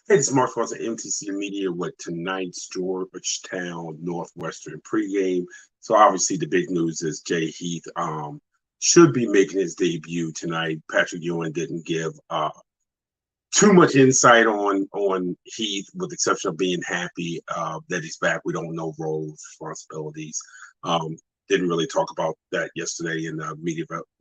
Hey, it's Mark Cross at MTC Media with tonight's Georgetown-Northwestern pregame. So obviously the big news is Jay Heath should be making his debut tonight. Patrick Ewing didn't give too much insight on Heath, with the exception of being happy that he's back. We don't know roles, responsibilities. Um, didn't really talk about that yesterday in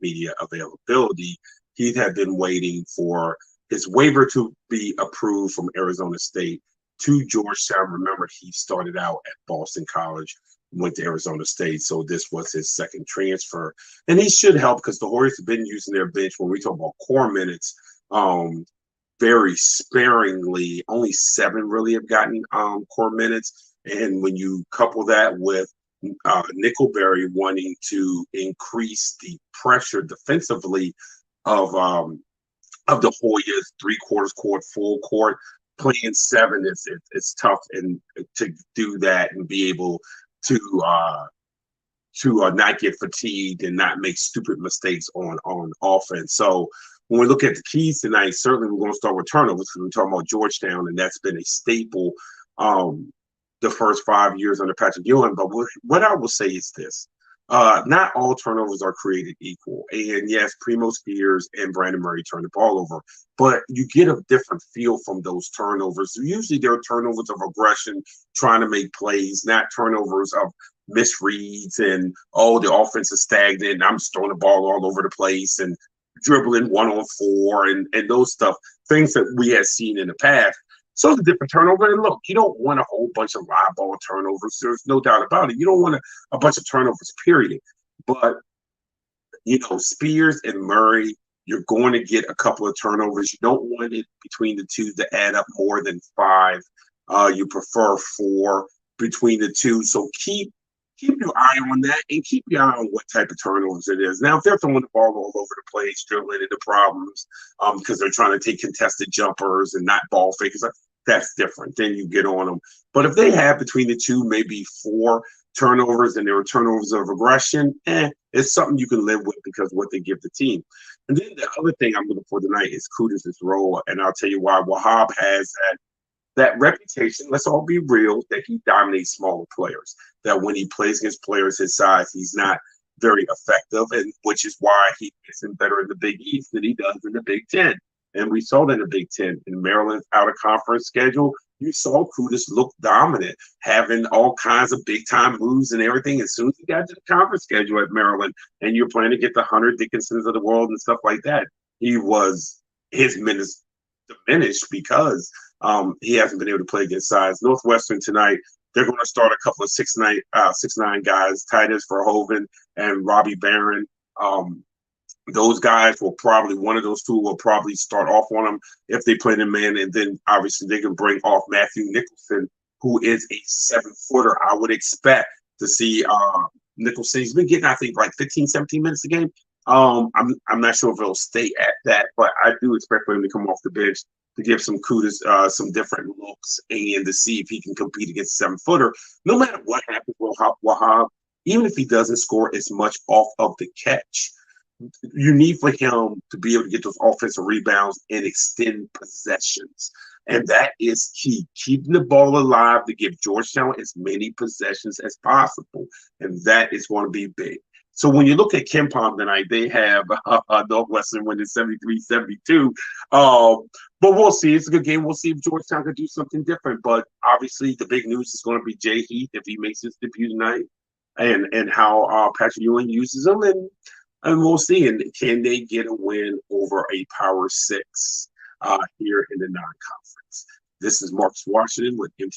media availability. Heath had been waiting for his waiver to be approved from Arizona State to Georgetown. Remember, he started out at Boston College, went to Arizona State, so this was his second transfer, and he should help because the Warriors have been using their bench when we talk about core minutes. Very sparingly. Only 7 really have gotten core minutes. And when you couple that with Nickelberry wanting to increase the pressure defensively of the Hoyas, 3/4 court, full court, playing 7 it's tough, and to do that and be able to not get fatigued and not make stupid mistakes on offense. So when we look at the keys tonight, certainly we're going to start with turnovers because we're talking about Georgetown, and that's been a staple the first 5 years under Patrick Ewing. But what I will say is this. Not all turnovers are created equal. And yes, Primo Spears and Brandon Murray turn the ball over, but you get a different feel from those turnovers. Usually they're turnovers of aggression, trying to make plays, not turnovers of misreads and, oh, the offense is stagnant, I'm just throwing the ball all over the place and dribbling 1-on-4 and those stuff, things that we had seen in the past. So it's a different turnover. And look, you don't want a whole bunch of live ball turnovers. There's no doubt about it. You don't want a bunch of turnovers, period. But, Spears and Murray, you're going to get a couple of turnovers. You don't want it between the two to add up more than 5. You prefer 4 between the two. So keep your eye on that, and keep your eye on what type of turnovers it is. Now, if they're throwing the ball all over the place, dribbling into problems because they're trying to take contested jumpers and not ball fakers, that's different. Then you get on them. But if they have between the two maybe 4 turnovers and there are turnovers of aggression, it's something you can live with because of what they give the team. And then the other thing I'm looking for tonight is Kudus' role, and I'll tell you why. Wahab has that reputation, let's all be real, that he dominates smaller players, that when he plays against players his size, he's not very effective, and which is why he gets him better in the Big East than he does in the Big Ten. And we saw that in the Big Ten. In Maryland's out-of-conference schedule, you saw Kudus look dominant, having all kinds of big-time moves and everything. As soon as he got to the conference schedule at Maryland, and you're planning to get the Hunter Dickinsons of the world and stuff like that, his minutes diminished because he hasn't been able to play against size. Northwestern tonight, they're going to start a couple of 6'9" guys, tight ends for Hoven and Robbie Barron. Those guys will probably, one of those two will probably start off on them if they play the man, and then obviously they can bring off Matthew Nicholson, who is a 7-footer. I would expect to see Nicholson. He's been getting, I think, like 15, 17 minutes a game. I'm not sure if it'll stay at that, but I do expect for him to come off the bench to give some Kudus some different looks and to see if he can compete against a 7-footer. No matter what happens with Wahab, even if he doesn't score as much off of the catch, you need for him to be able to get those offensive rebounds and extend possessions. And that is key, keeping the ball alive to give Georgetown as many possessions as possible. And that is going to be big. So when you look at KenPom tonight, they have Northwestern winning 73-72. But we'll see. It's a good game. We'll see if Georgetown can do something different. But obviously, the big news is going to be Jay Heath if he makes his debut tonight, and how Patrick Ewing uses him. And we'll see. And can they get a win over a Power 6 here in the non-conference? This is Marcus Washington with MT.